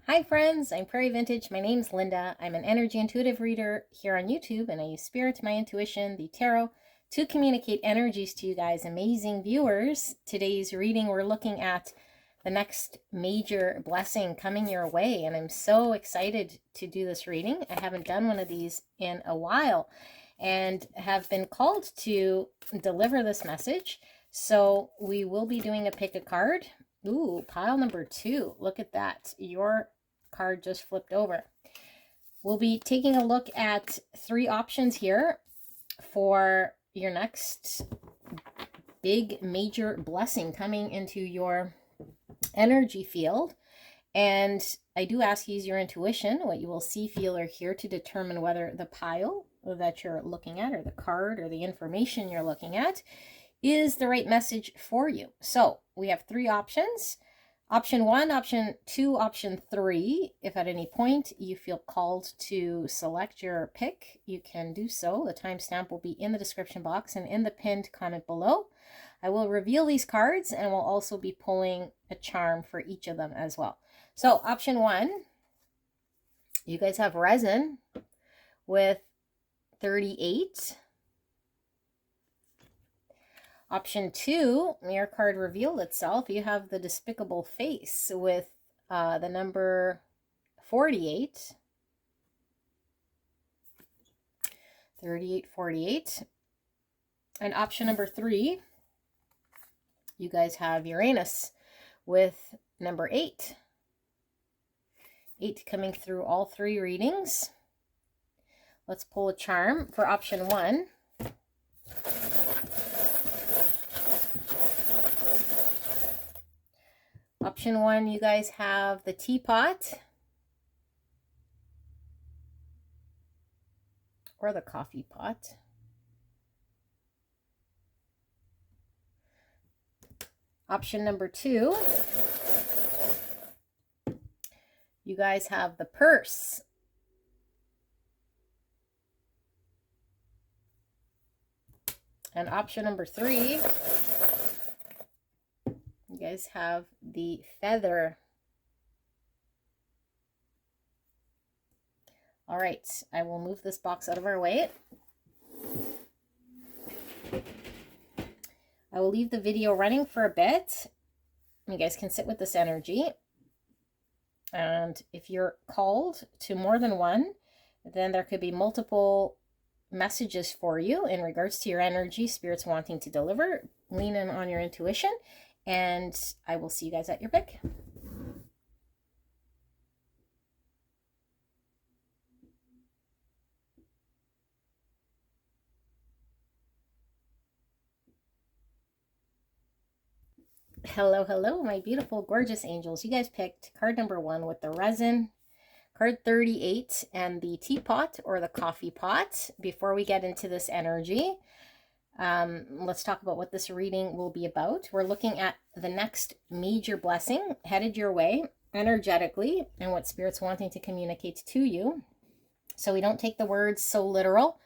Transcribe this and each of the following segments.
Hi friends, I'm Prairie Vintage. My name's Linda. I'm an energy intuitive reader here on YouTube, and I use spirit, my intuition, the tarot to communicate energies to you guys, amazing viewers. Today's reading, we're looking at the next major blessing coming your way, and I'm so excited to do this reading. I haven't done one of these in a while and have been called to deliver this message. So we will be doing a pick a card. Ooh, pile number 2. Look at that. Your card just flipped over. We'll be taking a look at 3 options here for your next big major blessing coming into your energy field. And I do ask you use your intuition, what you will see, feel, or hear to determine whether the pile that you're looking at or the card or the information you're looking at is the right message for you. So we have 3 options. Option 1, option 2, option 3. If at any point you feel called to select your pick, you can do so. The timestamp will be in the description box and in the pinned comment below. I will reveal these cards and will also be pulling a charm for each of them as well. So option 1, you guys have resin with 38. Option 2, your card revealed itself. You have the despicable face with the number 48. 38, 48. And option number 3, you guys have Uranus with number 8. 8 coming through all 3 readings. Let's pull a charm for option 1. Option 1, you guys have the teapot or the coffee pot. Option number 2, you guys have the purse. And option number 3, you guys have the feather. All right, I will move this box out of our way. I will leave the video running for a bit. You guys can sit with this energy. And if you're called to more than one, then there could be multiple messages for you in regards to your energy, spirits wanting to deliver. Lean in on your intuition, and I will see you guys at your pick. Hello, hello, my beautiful, gorgeous angels. You guys picked card number 1 with the resin, card 38, and the teapot or the coffee pot. Before we get into this energy, let's talk about what this reading will be about. We're looking at the next major blessing headed your way energetically and what Spirit's wanting to communicate to you. So we don't take the words so literal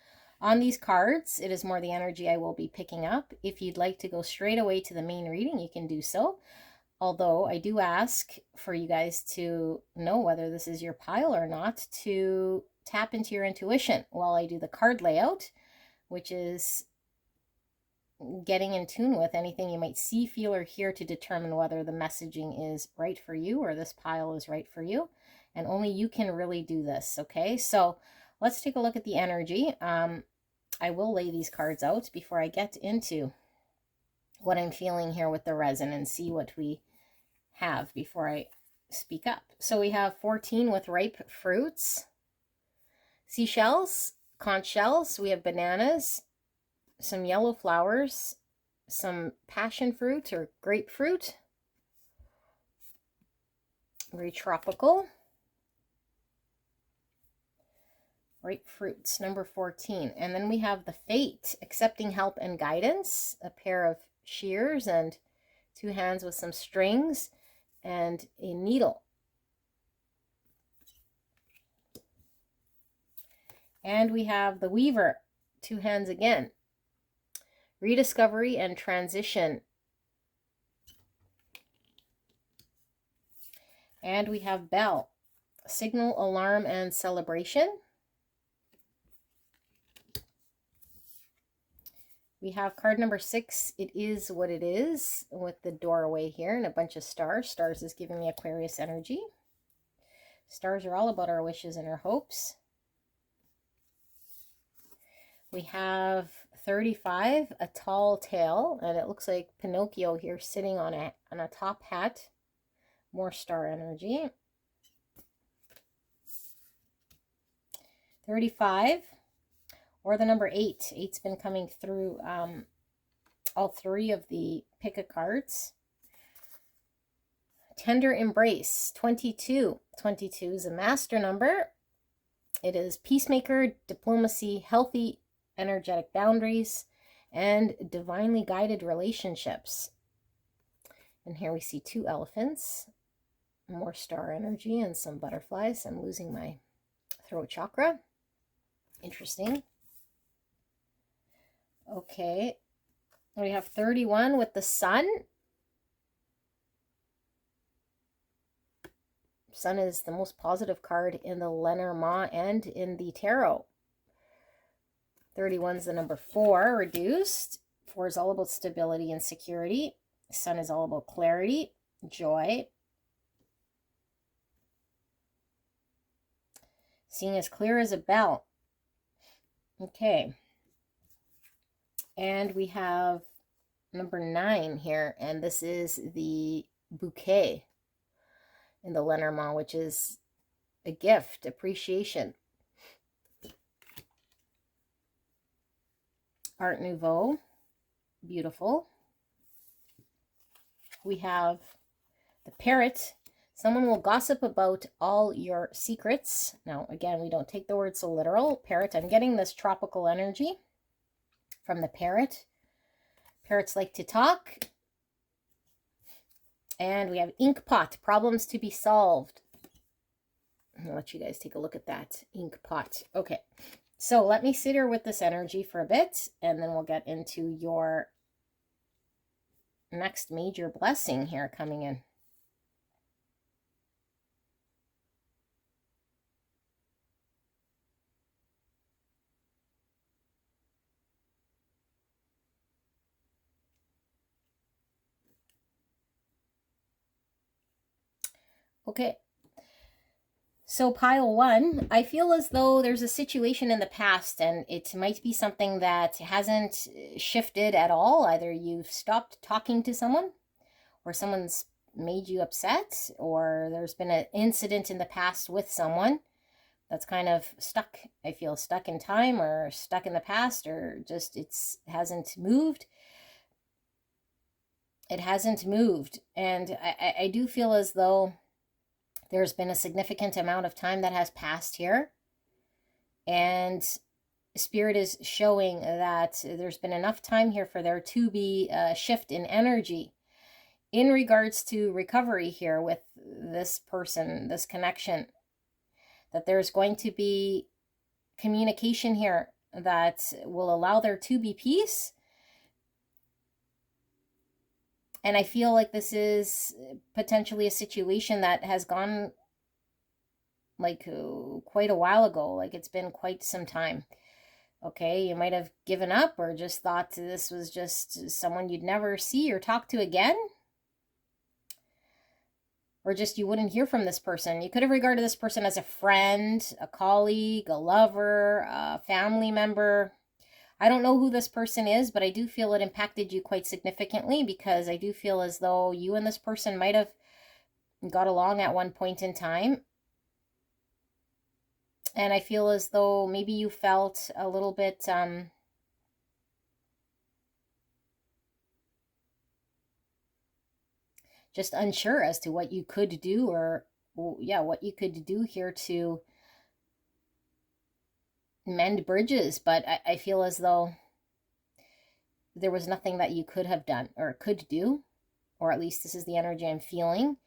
on these cards. It is more the energy I will be picking up. If you'd like to go straight away to the main reading, you can do so. Although I do ask for you guys to know whether this is your pile or not, to tap into your intuition while I do the card layout, which is getting in tune with anything you might see, feel, or hear to determine whether the messaging is right for you or this pile is right for you. And only you can really do this, okay? So let's take a look at the energy. I will lay these cards out before I get into what I'm feeling here with the resin and see what we have before I speak up. So we have 14 with ripe fruits, seashells, conch shells. We have bananas, some yellow flowers, some passion fruit or grapefruit, very tropical. Ripe fruits, number 14. And then we have the fate, accepting help and guidance, a pair of shears and 2 hands with some strings and a needle. And we have the weaver, 2 hands again, rediscovery and transition. And we have bell, Signal, alarm, and celebration. We have card number 6. It is what it is, with the doorway here and a bunch of stars. Stars is giving me Aquarius energy. Stars are all about our wishes and our hopes. We have 35, a tall tale, and it looks like Pinocchio here sitting on a top hat. More star energy. 35, or the number 8. 8's been coming through all 3 of the pick a cards. Tender embrace. 22. 22 is a master number. It is peacemaker, diplomacy, healthy energetic boundaries, and divinely guided relationships. And here we see 2 elephants, more star energy, and some butterflies. I'm losing my throat chakra. Interesting. Okay, we have 31 with the sun. Sun is the most positive card in the Lenormand and in the tarot. 31 is the number 4, reduced. 4 is all about stability and security. Sun is all about clarity, joy. Seeing as clear as a bell. Okay. And we have number 9 here, and this is the bouquet in the Lenormand, which is a gift, appreciation. Art Nouveau, beautiful. We have the parrot. Someone will gossip about all your secrets. Now, again, we don't take the word so literal. Parrot, I'm getting this tropical energy from the parrot. Parrots like to talk. And we have ink pot, problems to be solved. I'll let you guys take a look at that ink pot. Okay, so let me sit here with this energy for a bit, and then we'll get into your next major blessing here coming in. Okay, so pile 1, I feel as though there's a situation in the past, and it might be something that hasn't shifted at all. Either you've stopped talking to someone, or someone's made you upset, or there's been an incident in the past with someone that's kind of stuck. I feel stuck in time, or stuck in the past, or just it hasn't moved. It hasn't moved, and I do feel as though there's been a significant amount of time that has passed here, and Spirit is showing that there's been enough time here for there to be a shift in energy in regards to recovery here with this person, this connection, that there's going to be communication here that will allow there to be peace. And I feel like this is potentially a situation that has gone like quite a while ago. Like it's been quite some time. Okay, you might have given up or just thought this was just someone you'd never see or talk to again. Or just you wouldn't hear from this person. You could have regarded this person as a friend, a colleague, a lover, a family member. I don't know who this person is, but I do feel it impacted you quite significantly, because I do feel as though you and this person might have got along at one point in time. And I feel as though maybe you felt a little bit just unsure as to what you could do, or what you could do here to mend bridges. But I feel as though there was nothing that you could have done or could do, or at least this is the energy I'm feeling.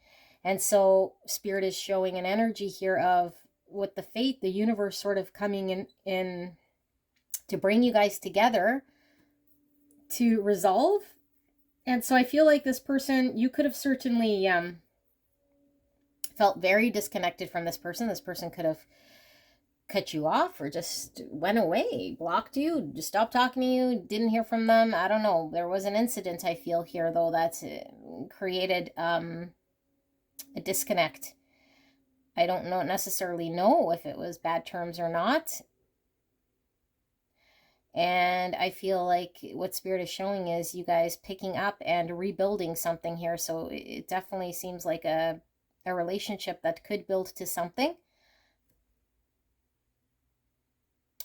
And so Spirit is showing an energy here of, with the fate, the universe sort of coming in to bring you guys together to resolve. And so I feel like this person, you could have certainly felt very disconnected from this person. This person could have cut you off or just went away, blocked you, just stopped talking to you, didn't hear from them. I don't know. There was an incident, I feel, here, though, that's created a disconnect. I don't necessarily know if it was bad terms or not. And I feel like what Spirit is showing is you guys picking up and rebuilding something here. So it definitely seems like a relationship that could build to something.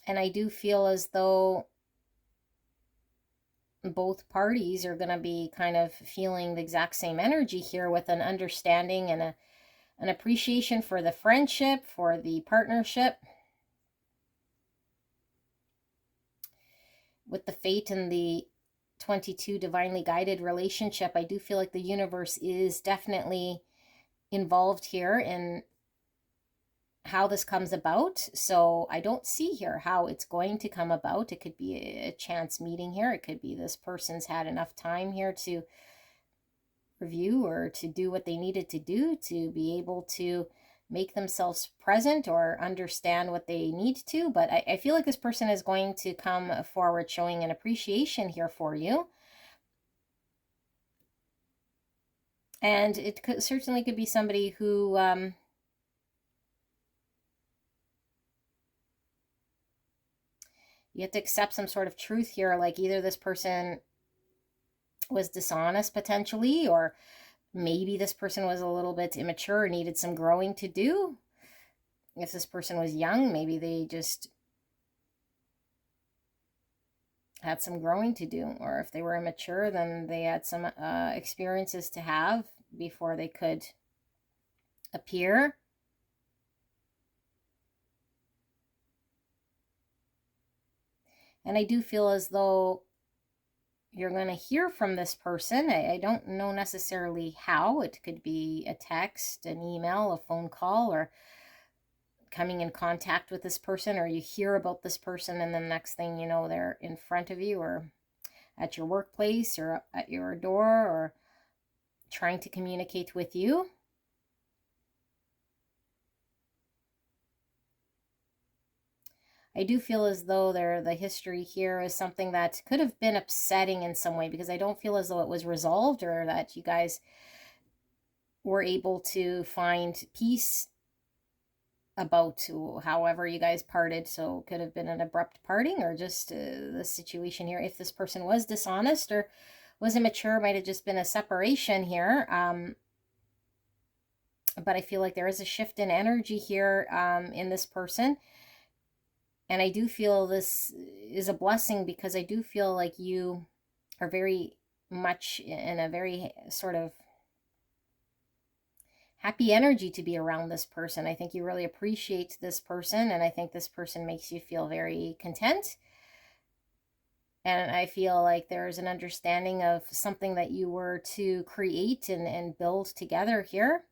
And I do feel as though both parties are going to be kind of feeling the exact same energy here, with an understanding and an appreciation for the friendship, for the partnership. With the fate and the 22 divinely guided relationship, I do feel like the universe is definitely involved here in how this comes about. So I don't see here how it's going to come about. It could be a chance meeting here. It could be this person's had enough time here to review or to do what they needed to do to be able to make themselves present or understand what they need to. But I feel like this person is going to come forward showing an appreciation here for you. And it certainly could be somebody who you have to accept some sort of truth here, like either this person was dishonest potentially, or maybe this person was a little bit immature, needed some growing to do. If this person was young, maybe they just had some growing to do. Or if they were immature, then they had some experiences to have before they could appear. And I do feel as though you're going to hear from this person. I don't know necessarily how. It could be a text, an email, a phone call, or coming in contact with this person, or you hear about this person and the next thing you know, they're in front of you or at your workplace or at your door or trying to communicate with you. I do feel as though the history here is something that could have been upsetting in some way, because I don't feel as though it was resolved or that you guys were able to find peace about however you guys parted. So it could have been an abrupt parting, or just the situation here. If this person was dishonest or was immature, might have just been a separation here. But I feel like there is a shift in energy here in this person. And I do feel this is a blessing, because I do feel like you are very much in a very sort of happy energy to be around this person. I think you really appreciate this person, and I think this person makes you feel very content. And I feel like there's an understanding of something that you were to create and build together here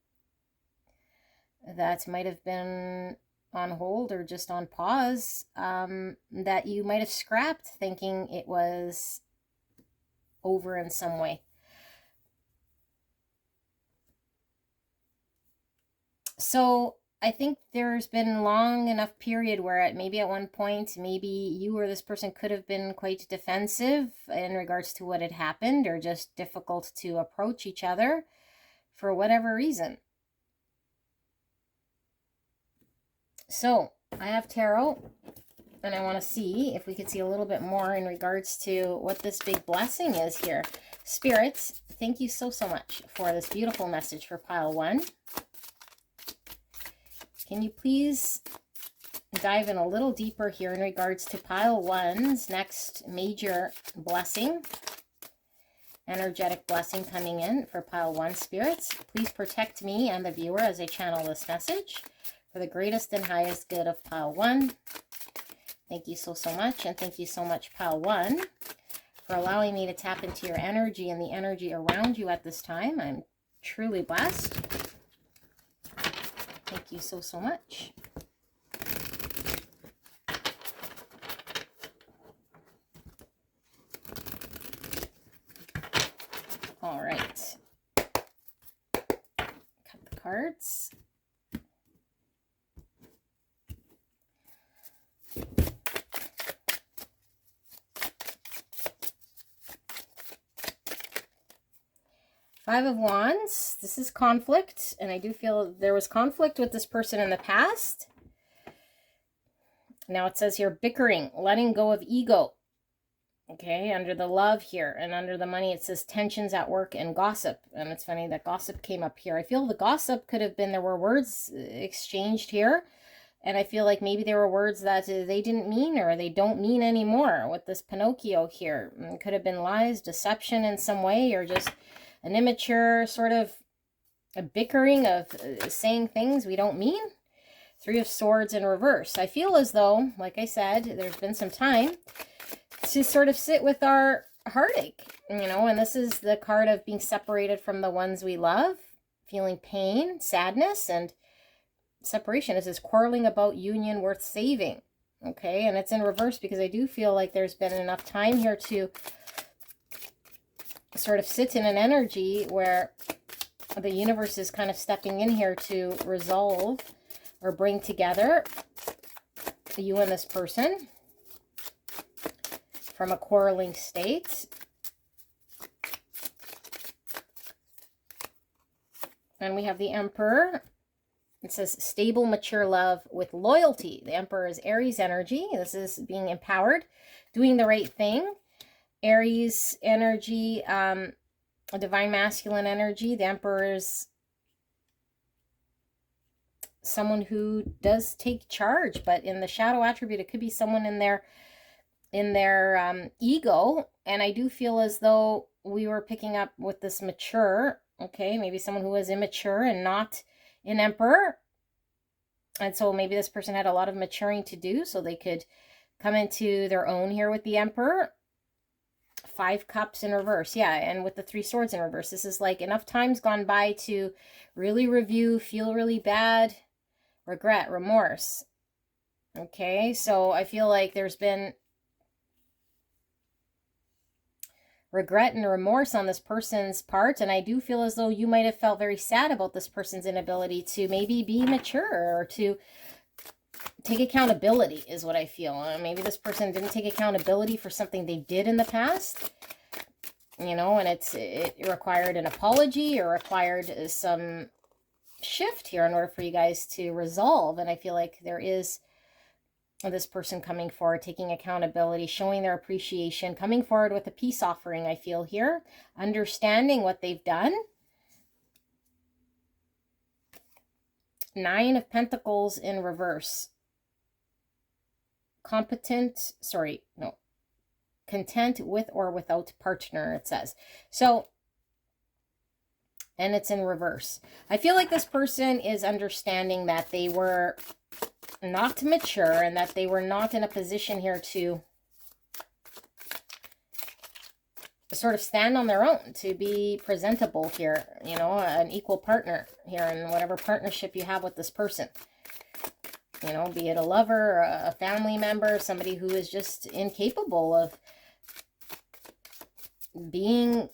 that might have been on hold or just on pause, that you might have scrapped thinking it was over in some way. So I think there's been long enough period where maybe at one point, maybe you or this person could have been quite defensive in regards to what had happened, or just difficult to approach each other for whatever reason. So I have tarot, and I want to see if we could see a little bit more in regards to what this big blessing is here. Spirits, thank you so much for this beautiful message for pile 1. Can you please dive in a little deeper here in regards to pile 1's next major blessing, energetic blessing coming in for pile 1, spirits? Please protect me and the viewer as I channel this message for the greatest and highest good of pile 1. Thank you so much. And thank you so much, pile 1, for allowing me to tap into your energy and the energy around you at this time. I'm truly blessed. Thank you so much. All right. Cut the cards. Five of Wands. This is conflict, and I do feel there was conflict with this person in the past. Now it says here, bickering, letting go of ego. Okay, under the love here, and under the money it says tensions at work and gossip. And it's funny that gossip came up here. I feel the gossip could have been, there were words exchanged here, and I feel like maybe there were words that they didn't mean, or they don't mean anymore with this Pinocchio here. It could have been lies, deception in some way, or just an immature sort of a bickering of saying things we don't mean. Three of Swords in reverse. I feel as though, like I said, there's been some time to sort of sit with our heartache, you know, and this is the card of being separated from the ones we love, feeling pain, sadness, and separation. This is quarreling about union worth saving. Okay, and it's in reverse because I do feel like there's been enough time here to sort of sit in an energy where the universe is kind of stepping in here to resolve or bring together you and this person from a quarreling state. And we have the Emperor. It says stable, mature love with loyalty. The Emperor is Aries energy. This is being empowered, doing the right thing. Aries energy, a divine masculine energy. The Emperor is someone who does take charge, but in the shadow attribute, it could be someone in their ego. And I do feel as though we were picking up with this mature, okay, maybe someone who was immature and not an Emperor. And so maybe this person had a lot of maturing to do so they could come into their own here with the Emperor. Five Cups in reverse. Yeah, and with the Three Swords in reverse. This is like enough time's gone by to really review, feel really bad, regret, remorse. Okay, so I feel like there's been regret and remorse on this person's part, and I do feel as though you might have felt very sad about this person's inability to maybe be mature or to take accountability is what I feel. Maybe this person didn't take accountability for something they did in the past, you know, and it required an apology or required some shift here in order for you guys to resolve. And I feel like there is this person coming forward, taking accountability, showing their appreciation, coming forward with a peace offering, I feel here, understanding what they've done. Nine of Pentacles in reverse. Content with or without partner, it says. So, and it's in reverse. I feel like this person is understanding that they were not mature and that they were not in a position here to sort of stand on their own, to be presentable here, you know, an equal partner here in whatever partnership you have with this person. You know, be it a lover, or a family member, somebody who is just incapable of being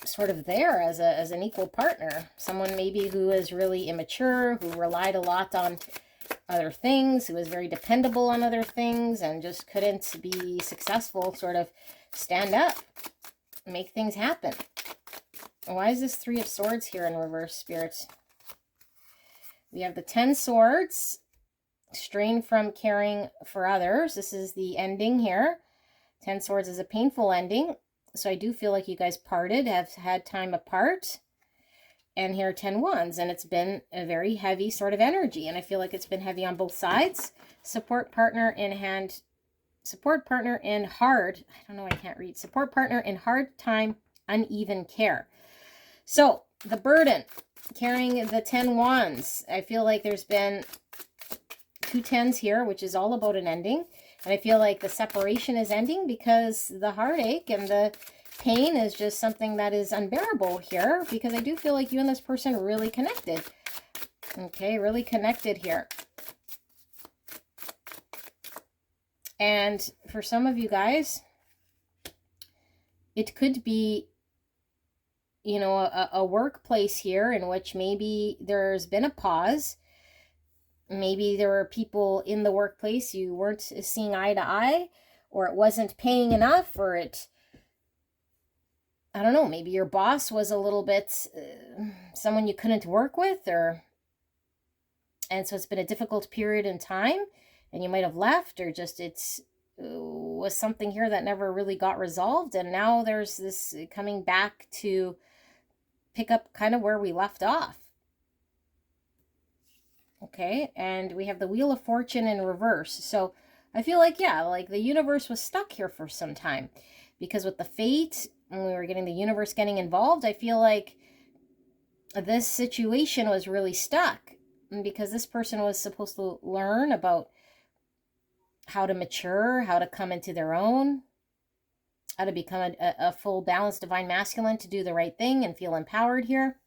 sort of there as an equal partner. Someone maybe who is really immature, who relied a lot on other things, who was very dependable on other things and just couldn't be successful, sort of stand up, make things happen. Why is this Three of Swords here in reverse, spirits? We have the 10 Swords, strain from caring for others. This is the ending here. 10 Swords is a painful ending. So I do feel like you guys parted, have had time apart. And here are 10 Wands, and it's been a very heavy sort of energy. And I feel like it's been heavy on both sides. Support partner in hand, support partner in hard, I don't know, I can't read. Support partner in hard time, uneven care. So the burden, carrying the 10 Wands. I feel like there's been 2 10s here, which is all about an ending. And I feel like the separation is ending because the heartache and the pain is just something that is unbearable here, because I do feel like you and this person are really connected. Okay, really connected here. And for some of you guys, it could be, you know, a workplace here in which maybe there's been a pause. Maybe there were people in the workplace you weren't seeing eye to eye, or it wasn't paying enough, or it I don't know, maybe your boss was a little bit someone you couldn't work with, and so it's been a difficult period in time and you might have left, or just it's was something here that never really got resolved, and now there's this coming back to pick up kind of where we left off. Okay, and we have the Wheel of Fortune in reverse. So I feel like, yeah, like the universe was stuck here for some time, because with the fate, when we were getting the universe getting involved, I feel like this situation was really stuck, because this person was supposed to learn about how to mature, how to come into their own, how to become a full balanced divine masculine, to do the right thing and feel empowered here.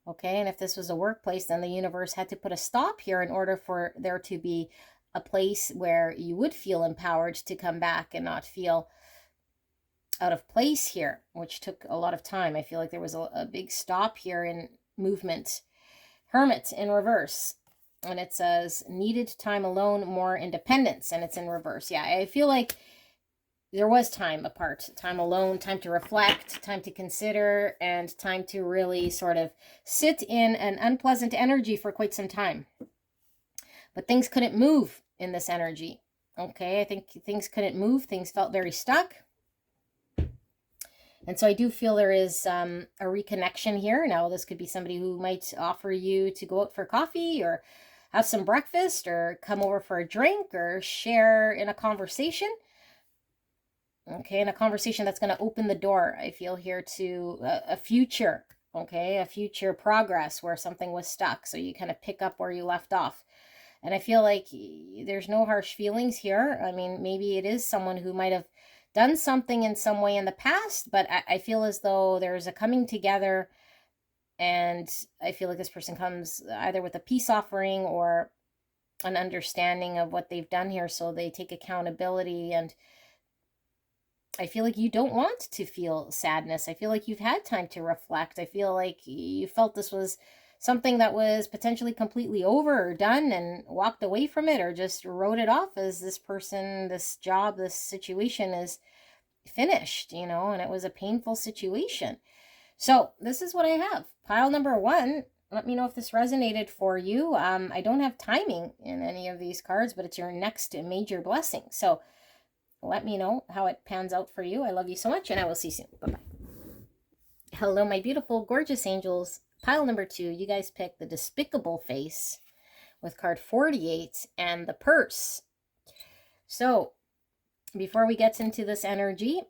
Okay, and if this was a workplace, then the universe had to put a stop here in order for there to be a place where you would feel empowered to come back and not feel out of place here, which took a lot of time. I feel like there was a big stop here in movement. Hermit in reverse. And it says, needed time alone, more independence. And it's in reverse. Yeah, I feel like there was time apart, time alone, time to reflect, time to consider, and time to really sort of sit in an unpleasant energy for quite some time. But things couldn't move in this energy. Okay, I think things couldn't move. Things felt very stuck. And so I do feel there is a reconnection here. Now, this could be somebody who might offer you to go out for coffee or have some breakfast or come over for a drink or share in a conversation. Okay, in a conversation that's going to open the door, I feel here, to a future, okay, a future progress where something was stuck. So you kind of pick up where you left off. And I feel like there's no harsh feelings here. I mean, maybe it is someone who might have done something in some way in the past, but I feel as though there's a coming together, and I feel like this person comes either with a peace offering or an understanding of what they've done here, so they take accountability. And I feel like you don't want to feel sadness. I feel like you've had time to reflect. I feel like you felt this was something that was potentially completely over or done and walked away from it, or just wrote it off as this person, this job, this situation is finished, you know, and it was a painful situation. So this is what I have. Pile number 1. Let me know if this resonated for you. I don't have timing in any of these cards, but it's your next major blessing. So let me know how it pans out for you. I love you so much, and I will see you soon. Bye-bye. Hello, my beautiful, gorgeous angels. Pile number 2, you guys picked the Despicable Face with card 48 and the Purse. So before we get into this energy,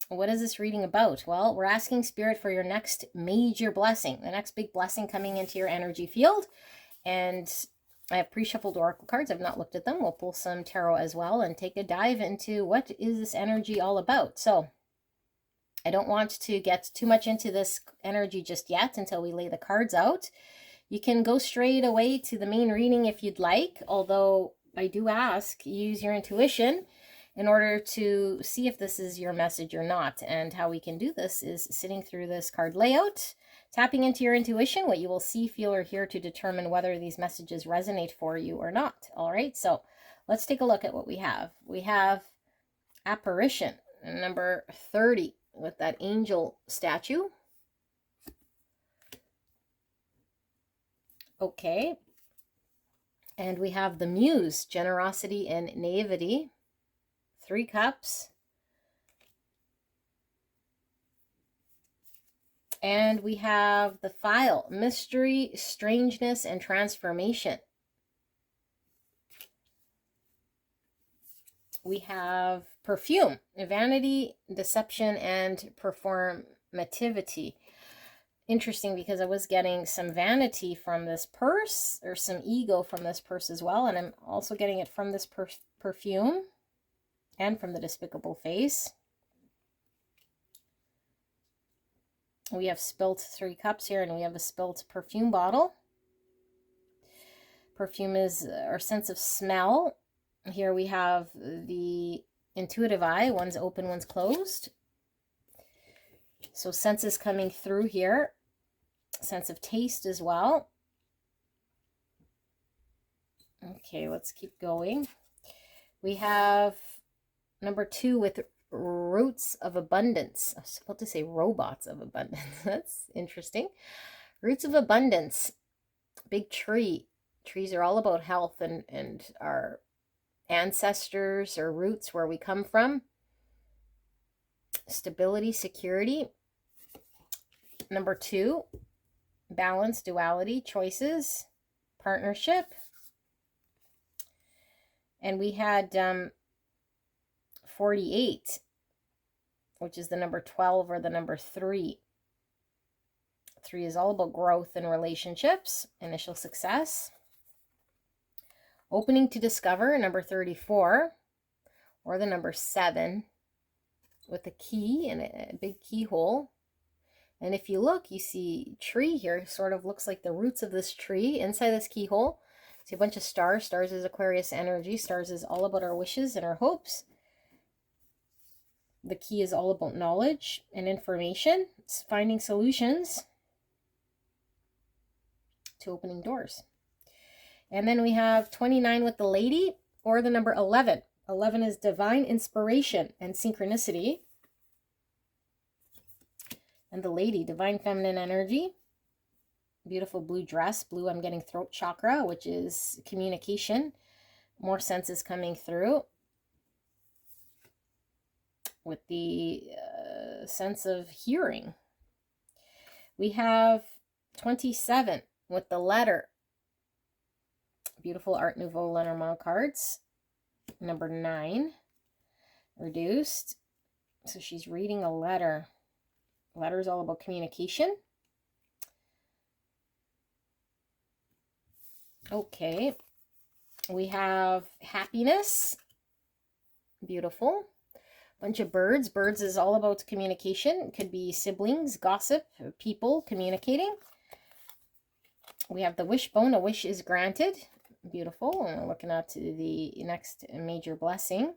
what is this reading about? Well, we're asking Spirit for your next major blessing, the next big blessing coming into your energy field. And I have pre-shuffled oracle cards. I've not looked at them. We'll pull some tarot as well and take a dive into what is this energy all about. So I don't want to get too much into this energy just yet until we lay the cards out. You can go straight away to the main reading if you'd like, although I do ask, use your intuition in order to see if this is your message or not. And how we can do this is sitting through this card layout, tapping into your intuition, what you will see, feel, or hear to determine whether these messages resonate for you or not. All right, so let's take a look at what we have. We have Apparition, number 30, with that angel statue. Okay. And we have the Muse, Generosity and Naivety. 3 cups. And we have the File, Mystery, Strangeness, and Transformation. We have Perfume, Vanity, Deception, and Performativity. Interesting, because I was getting some vanity from this purse, or some ego from this purse as well, and I'm also getting it from this perfume and from the Despicable Face. We have spilt 3 cups here, and we have a spilt perfume bottle. Perfume is our sense of smell. Here we have the intuitive eye. One's open, one's closed. So senses coming through here. Sense of taste as well. Okay, let's keep going. We have number 2 with roots of abundance. I was about to say robots of abundance. That's interesting. Roots of abundance. Big tree. Trees are all about health and our ancestors or roots, where we come from. Stability, security. Number 2, balance, duality, choices, partnership. And we had 48, which is the number 12 or the number 3. 3 is all about growth in relationships, initial success. Opening to discover, number 34, or the number 7, with a key and a big keyhole. And if you look, you see tree here, sort of looks like the roots of this tree inside this keyhole. See a bunch of stars. Stars is Aquarius energy. Stars is all about our wishes and our hopes. The key is all about knowledge and information. It's finding solutions to opening doors. And then we have 29 with the lady, or the number 11. 11 is divine inspiration and synchronicity. And the lady, divine feminine energy. Beautiful blue dress. Blue, I'm getting throat chakra, which is communication. More senses coming through. With the sense of hearing. We have 27 with the letter. Beautiful Art Nouveau Lenormand cards. Number 9. Reduced. So she's reading a letter. Letter is all about communication. Okay. We have happiness. Beautiful. Bunch of birds. Birds is all about communication. It could be siblings, gossip, people communicating. We have the wishbone. A wish is granted. Beautiful. And we're looking at the next major blessing.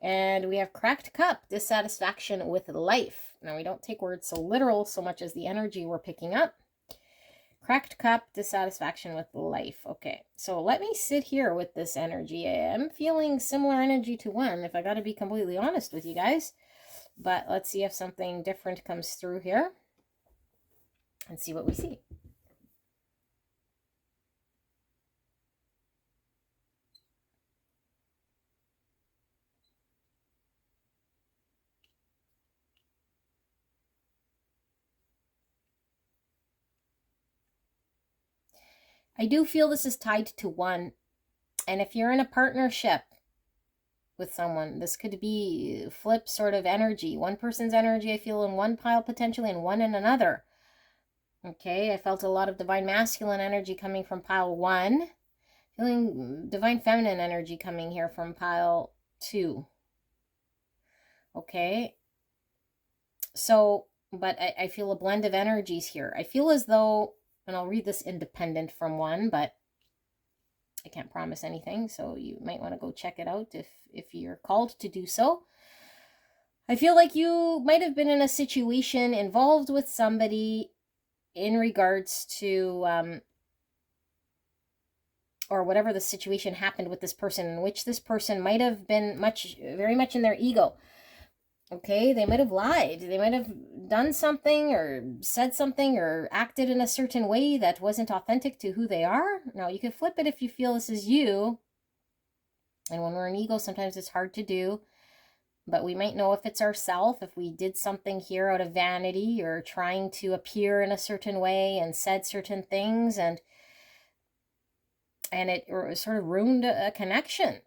And we have cracked cup, dissatisfaction with life. Now, we don't take words so literal so much as the energy we're picking up. Cracked cup, dissatisfaction with life. Okay, so let me sit here with this energy. I'm feeling similar energy to 1, if I got to be completely honest with you guys. But let's see if something different comes through here. And see what we see. I do feel this is tied to 1. And if you're in a partnership with someone, this could be flip sort of energy. One person's energy I feel in one pile potentially, and 1 in another. Okay, I felt a lot of divine masculine energy coming from pile 1. Feeling divine feminine energy coming here from pile 2. Okay. So, but I feel a blend of energies here. I feel as though, and I'll read this independent from 1, but I can't promise anything, so you might want to go check it out if you're called to do so. I feel like you might have been in a situation involved with somebody in regards to, or whatever the situation happened with this person, in which this person might have been very much in their ego. Okay, they might have lied. They might have done something or said something or acted in a certain way that wasn't authentic to who they are. Now, you can flip it if you feel this is you. And when we're in ego, sometimes it's hard to do. But we might know if it's ourself, if we did something here out of vanity or trying to appear in a certain way and said certain things, and it sort of ruined a connection.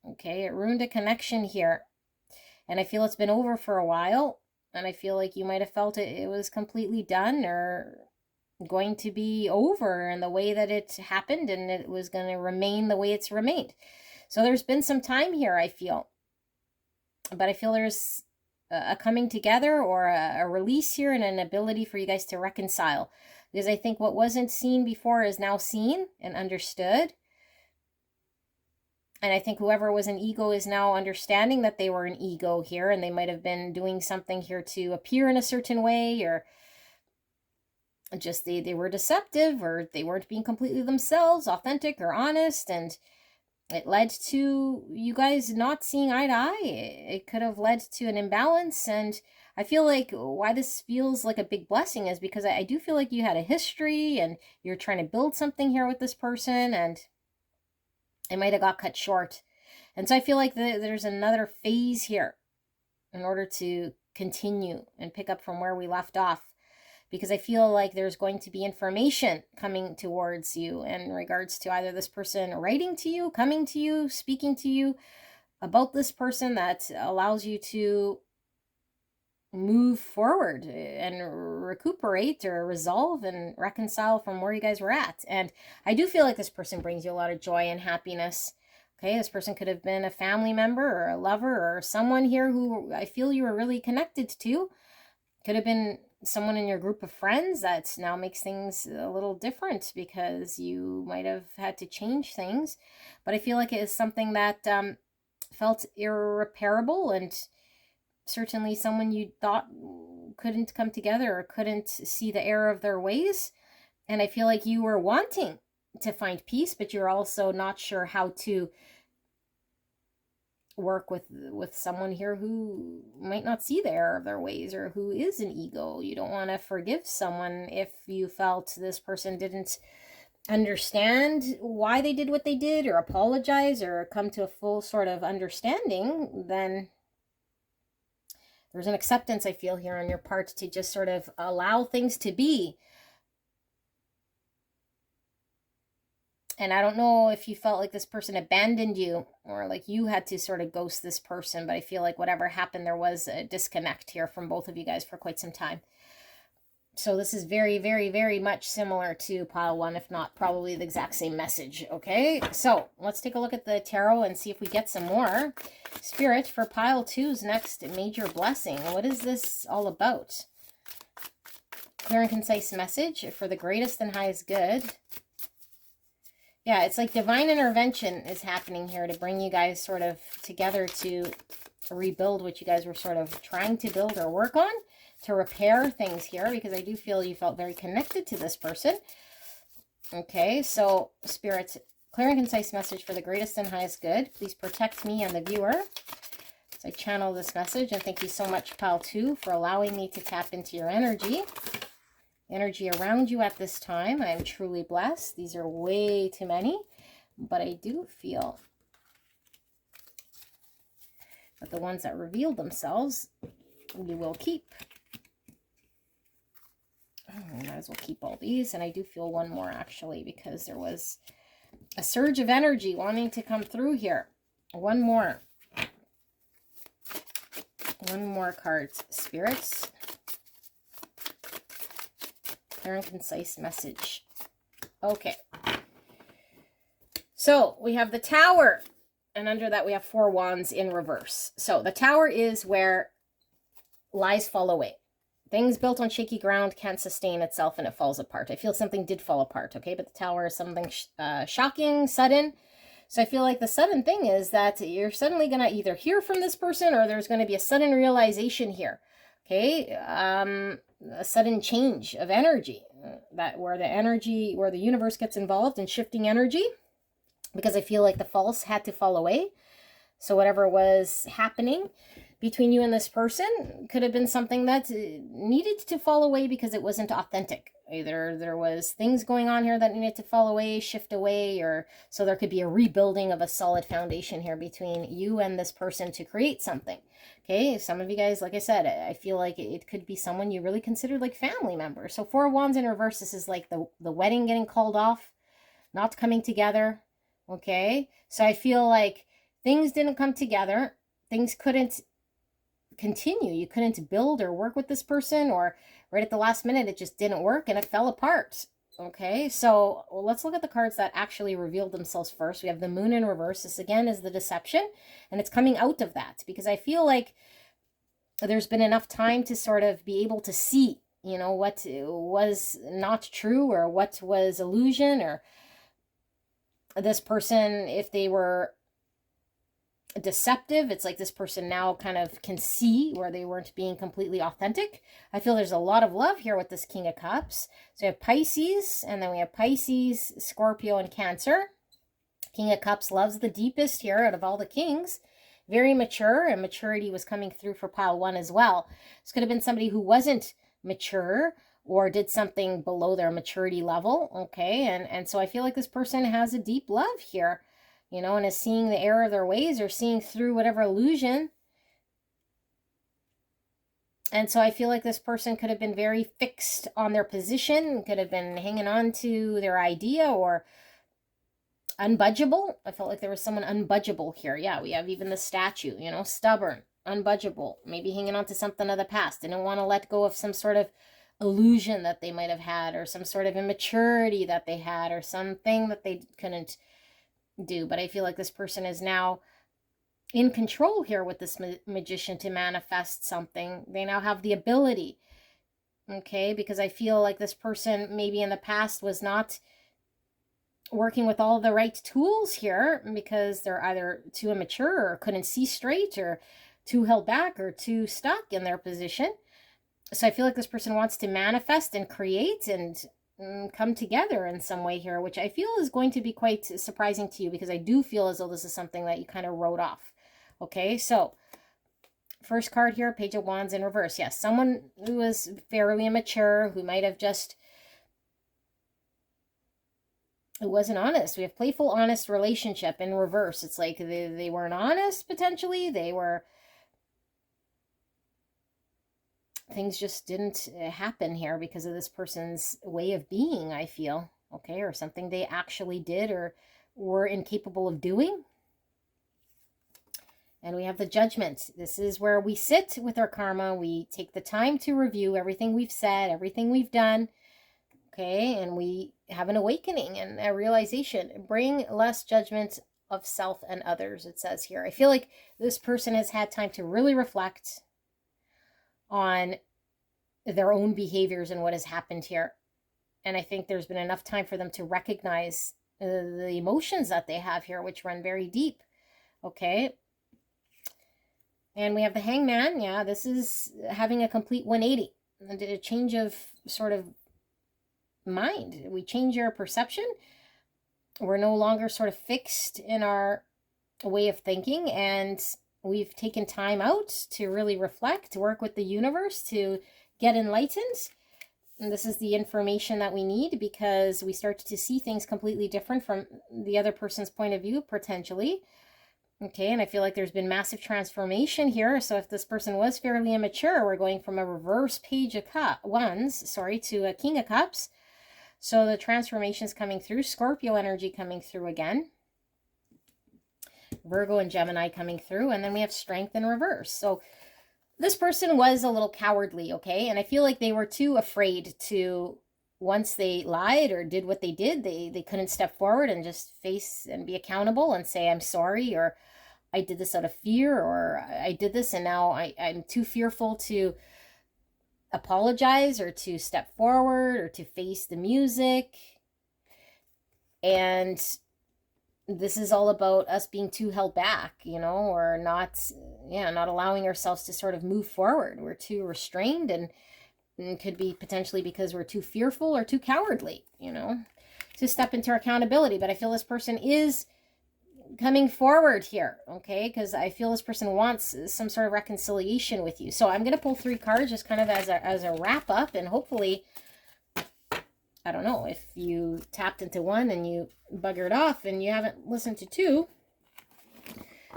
Okay, it ruined a connection here. And I feel it's been over for a while, and I feel like you might have felt it was completely done or going to be over in the way that it happened, and it was going to remain the way it's remained. So there's been some time here, I feel. But I feel there's a coming together or a release here and an ability for you guys to reconcile. Because I think what wasn't seen before is now seen and understood. And I think whoever was an ego is now understanding that they were an ego here, and they might have been doing something here to appear in a certain way, or just they were deceptive, or they weren't being completely themselves, authentic or honest. And It led to you guys not seeing eye to eye. It could have led to an imbalance. And I feel like why this feels like a big blessing is because I do feel like you had a history and you're trying to build something here with this person, and it might have got cut short. And so I feel like there's another phase here in order to continue and pick up from where we left off, because I feel like there's going to be information coming towards you in regards to either this person writing to you, coming to you, speaking to you about this person that allows you to move forward and recuperate or resolve and reconcile from where you guys were at. And I do feel like this person brings you a lot of joy and happiness. Okay, this person could have been a family member or a lover or someone here who I feel you were really connected to. Could have been someone in your group of friends that now makes things a little different because you might have had to change things. But I feel like it is something that felt irreparable, and certainly someone you thought couldn't come together or couldn't see the error of their ways. And I feel like you were wanting to find peace, but you're also not sure how to work with someone here who might not see the error of their ways or who is an ego. You don't want to forgive someone if you felt this person didn't understand why they did what they did or apologize or come to a full sort of understanding. Then there's an acceptance I feel here on your part to just sort of allow things to be. And I don't know if you felt like this person abandoned you or like you had to sort of ghost this person, but I feel like whatever happened, there was a disconnect here from both of you guys for quite some time. So this is very, very, very much similar to pile one, if not probably the exact same message. Okay, so let's take a look at the tarot and see if we get some more. Spirit, for pile two's next major blessing. What is this all about? Clear and concise message for the greatest and highest good. Yeah, it's like divine intervention is happening here to bring you guys sort of together to rebuild what you guys were sort of trying to build or work on, to repair things here, because I do feel you felt very connected to this person. Okay, so Spirit, clear and concise message for the greatest and highest good. Please protect me and the viewer as I channel this message. And thank you so much, pile 2, for allowing me to tap into your energy around you at this time. I am truly blessed. These are way too many, but I do feel that the ones that reveal themselves you will keep. Oh, I might as well keep all these. And I do feel one more actually, because there was a surge of energy wanting to come through here. One more card, spirits. Clear and concise message. Okay. So we have the Tower, and under that we have 4 wands in reverse. So the Tower is where lies fall away. Things built on shaky ground can't sustain itself and it falls apart. I feel something did fall apart, okay? But the Tower is something shocking, sudden. So I feel like the sudden thing is that you're suddenly going to either hear from this person or there's going to be a sudden realization here. Okay, a sudden change of energy, where the universe gets involved in shifting energy, because I feel like the false had to fall away. So whatever was happening between you and this person could have been something that needed to fall away because it wasn't authentic. Either there was things going on here that needed to fall away, shift away, or so there could be a rebuilding of a solid foundation here between you and this person to create something. Okay, some of you guys, like I said, I feel like it could be someone you really considered like family member. So 4 wands in reverse, this is like the wedding getting called off, not coming together. Okay, so I feel like things didn't come together. Things couldn't continue. You couldn't build or work with this person, or right at the last minute it just didn't work and it fell apart. Okay, so let's look at the cards that actually revealed themselves first. We have the Moon in reverse. This again is the deception, and it's coming out of that because I feel like there's been enough time to sort of be able to see, you know, what was not true or what was illusion, or this person, if they were deceptive, it's like this person now kind of can see where they weren't being completely authentic. I feel there's a lot of love here with this King of Cups. So we have Pisces, and then we have Pisces, Scorpio, and Cancer. King of Cups loves the deepest here out of all the kings. Very mature, and maturity was coming through for pile 1 as well. This could have been somebody who wasn't mature or did something below their maturity level, okay? And so I feel like this person has a deep love here, you know, and is seeing the error of their ways or seeing through whatever illusion. And so I feel like this person could have been very fixed on their position, could have been hanging on to their idea, or unbudgeable. I felt like there was someone unbudgeable here. Yeah, we have even the statue, you know, stubborn, unbudgeable, maybe hanging on to something of the past, didn't want to let go of some sort of illusion that they might have had, or some sort of immaturity that they had, or something that they couldn't do. But I feel like this person is now in control here with this magician to manifest something. They now have the ability, okay? Because I feel like this person maybe in the past was not working with all the right tools here, because they're either too immature or couldn't see straight, or too held back, or too stuck in their position. So I feel like this person wants to manifest and create and come together in some way here, which I feel is going to be quite surprising to you, because I do feel as though this is something that you kind of wrote off. Okay, so first card here, Page of Wands in reverse. Yes, someone who was fairly immature, who might have just, who wasn't honest. We have playful, honest relationship in reverse. It's like they weren't honest, potentially. They were, things just didn't happen here because of this person's way of being, I feel. Okay, or something they actually did or were incapable of doing. And we have the Judgment. This is where we sit with our karma. We take the time to review everything we've said, everything we've done. Okay, and we have an awakening and a realization. Bring less judgment of self and others, it says here. I feel like this person has had time to really reflect on their own behaviors and what has happened here. And I think there's been enough time for them to recognize the emotions that they have here, which run very deep. Okay. And we have the Hangman. Yeah, this is having a complete 180. A change of sort of mind. We change our perception. We're no longer sort of fixed in our way of thinking, and we've taken time out to really reflect, to work with the universe, to get enlightened. And this is the information that we need, because we start to see things completely different from the other person's point of view, potentially. Okay, and I feel like there's been massive transformation here. So if this person was fairly immature, we're going from a reverse Page of Wands, to a King of Cups. So the transformation's coming through. Scorpio energy coming through again. Virgo and Gemini coming through. And then we have Strength in reverse. So this person was a little cowardly, okay? And I feel like they were too afraid to, once they lied or did what they did, they couldn't step forward and just face and be accountable and say, I'm sorry, or I did this out of fear, or I did this and now I'm too fearful to apologize or to step forward or to face the music. And this is all about us being too held back, you know, or not allowing ourselves to sort of move forward. We're too restrained, and could be potentially because we're too fearful or too cowardly, you know, to step into accountability. But I feel this person is coming forward here, okay? Because I feel this person wants some sort of reconciliation with you. So I'm going to pull 3 cards just kind of as a wrap up, and hopefully, I don't know, if you tapped into one and you buggered off and you haven't listened to 2,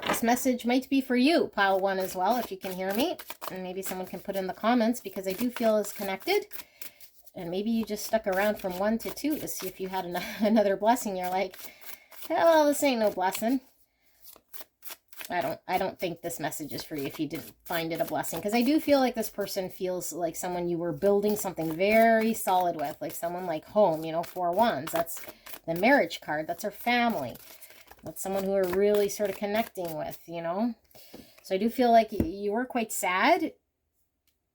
this message might be for you, pile 1 as well, if you can hear me. And maybe someone can put in the comments, because I do feel it's connected. And maybe you just stuck around from 1 to 2 to see if you had another blessing. You're like, well, this ain't no blessing. I don't think this message is for you if you didn't find it a blessing. Because I do feel like this person feels like someone you were building something very solid with. Like someone like home, you know, 4 Wands. That's the marriage card. That's our family. That's someone who we're really sort of connecting with, you know. So I do feel like you were quite sad.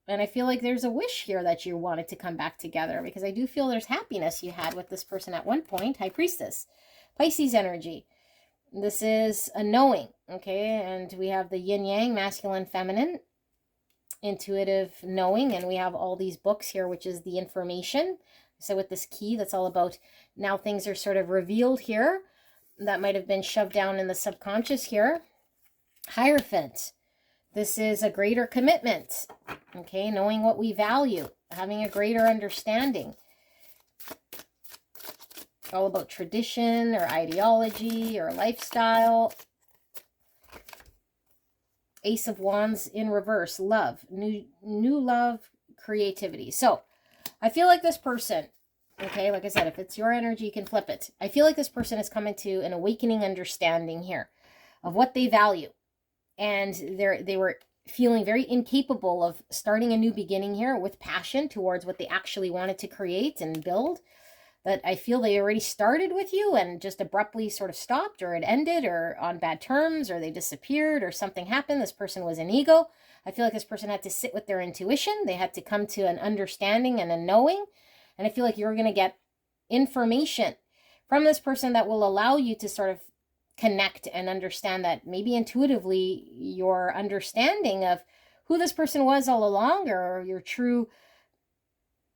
And I feel like there's a wish here that you wanted to come back together. Because I do feel there's happiness you had with this person at one point. High Priestess. Pisces energy. This is a knowing, okay? And we have the yin-yang, masculine, feminine, intuitive knowing. And we have all these books here, which is the information. So with this key, that's all about now things are sort of revealed here. that might have been shoved down in the subconscious here. Hierophant. This is a greater commitment, okay? Knowing what we value, having a greater understanding. All about tradition or ideology or lifestyle. Ace of Wands in reverse, love, new love, creativity. So I feel like this person, okay, like I said, if it's your energy, you can flip it. I feel like this person is coming to an awakening understanding here of what they value. And they were feeling very incapable of starting a new beginning here with passion towards what they actually wanted to create and build. But I feel they already started with you and just abruptly sort of stopped, or it ended, or on bad terms, or they disappeared, or something happened. This person was an ego. I feel like this person had to sit with their intuition. They had to come to an understanding and a knowing. And I feel like you're going to get information from this person that will allow you to sort of connect and understand that maybe intuitively your understanding of who this person was all along, or your true,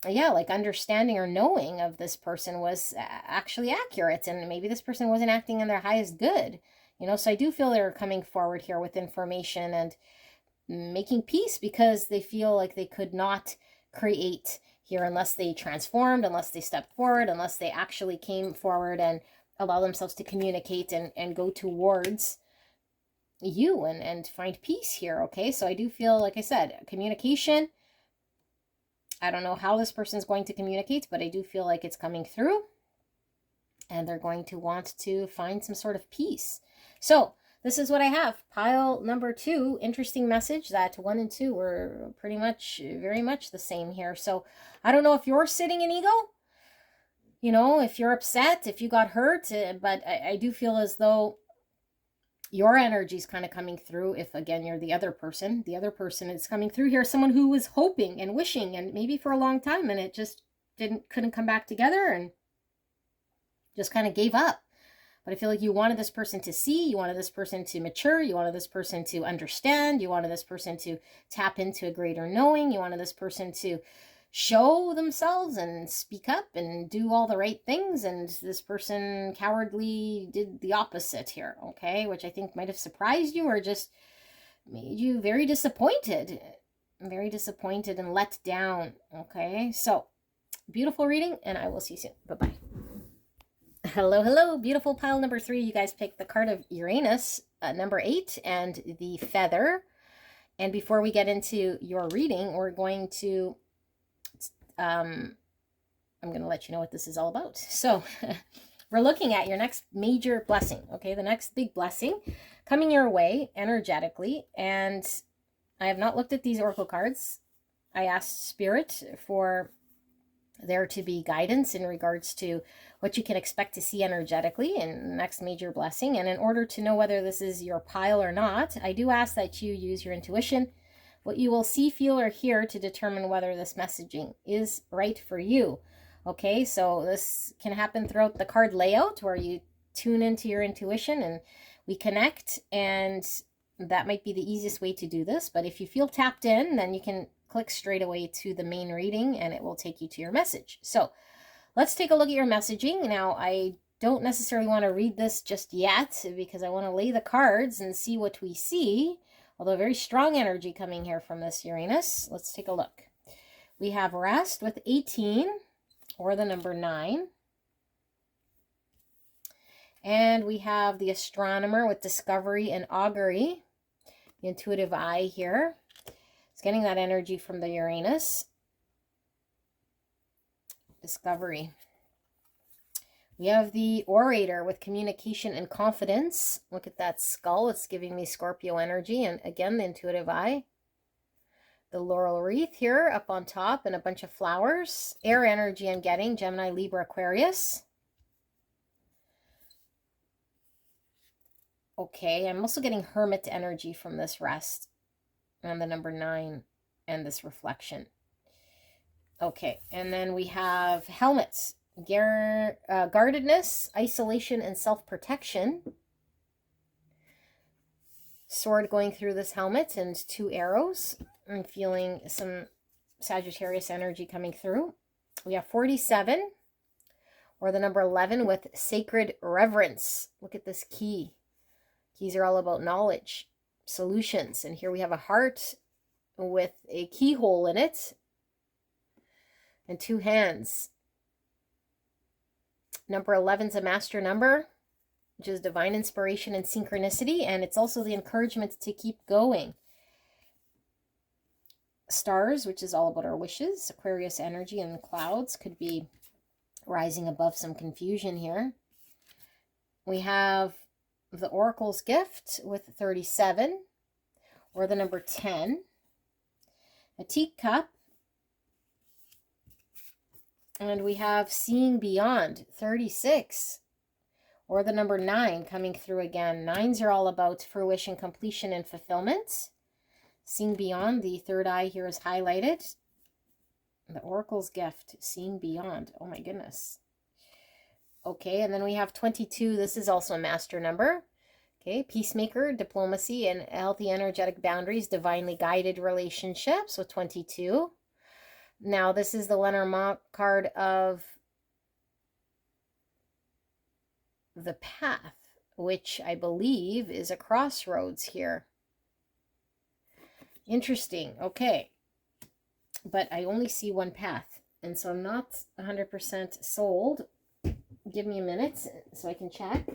like understanding or knowing of this person was actually accurate, and maybe this person wasn't acting in their highest good, so I do feel they're coming forward here with information and making peace, because they feel like they could not create here unless they transformed, unless they stepped forward, unless they actually came forward and allow themselves to communicate and go towards you and find peace here, okay? So I do feel, like I said, communication. I don't know how this person's going to communicate, but I do feel like it's coming through, and they're going to want to find some sort of peace. So this is what I have. Pile number 2, interesting message that 1 and 2 were pretty much, very much the same here. So I don't know if you're sitting in ego, if you're upset, if you got hurt, but I do feel as though your energy is kind of coming through. If, again, you're the other person is coming through here, someone who was hoping and wishing, and maybe for a long time, and it just couldn't come back together and just kind of gave up. But I feel like you wanted this person to see, you wanted this person to mature, you wanted this person to understand, you wanted this person to tap into a greater knowing, you wanted this person to show themselves and speak up and do all the right things, and this person cowardly did the opposite here, okay? Which I think might have surprised you, or just made you very disappointed and let down, okay? So, beautiful reading, and I will see you soon. Bye-bye. Hello, beautiful pile number 3. You guys picked the card of Uranus, number 8, and the feather. And before we get into your reading, we're going to I'm going to let you know what this is all about. So we're looking at your next major blessing, okay? The next big blessing coming your way energetically. And I have not looked at these oracle cards. I asked Spirit for there to be guidance in regards to what you can expect to see energetically in the next major blessing. And in order to know whether this is your pile or not, I do ask that you use your intuition, what you will see, feel, or hear, to determine whether this messaging is right for you. Okay, so this can happen throughout the card layout, where you tune into your intuition and we connect, and that might be the easiest way to do this. But if you feel tapped in, then you can click straight away to the main reading and it will take you to your message. So let's take a look at your messaging. Now, I don't necessarily want to read this just yet, because I want to lay the cards and see what we see. Although very strong energy coming here from this Uranus. Let's take a look. We have rest with 18, or the number 9. And we have the astronomer with discovery and augury. The intuitive eye here. It's getting that energy from the Uranus. Discovery. We have the orator with communication and confidence. Look at that skull. It's giving me Scorpio energy. And again, the intuitive eye. The laurel wreath here up on top and a bunch of flowers. Air energy I'm getting. Gemini, Libra, Aquarius. Okay, I'm also getting hermit energy from this rest. And the number 9 and this reflection. Okay, and then we have helmets. Guardedness, isolation, and self-protection. Sword going through this helmet and 2 arrows. I'm feeling some Sagittarius energy coming through. We have 47, Or the number 11 with sacred reverence. Look at this key. Keys are all about knowledge, solutions. And here we have a heart with a keyhole in it and 2 hands. Number 11 is a master number, which is divine inspiration and synchronicity. And it's also the encouragement to keep going. Stars, which is all about our wishes. Aquarius energy and clouds could be rising above some confusion here. We have the Oracle's gift with 37, or the number 10. A teacup. And we have seeing beyond, 36, or the number 9 coming through again. 9s are all about fruition, completion, and fulfillment. Seeing beyond, the third eye here is highlighted. The Oracle's gift, seeing beyond. Oh my goodness. Okay, and then we have 22. This is also a master number. Okay, peacemaker, diplomacy, and healthy energetic boundaries, divinely guided relationships with 22. Now, this is the Lenormand card of the path, which I believe is a crossroads here. Interesting. Okay. But I only see one path. And so I'm not 100% sold. Give me a minute so I can check.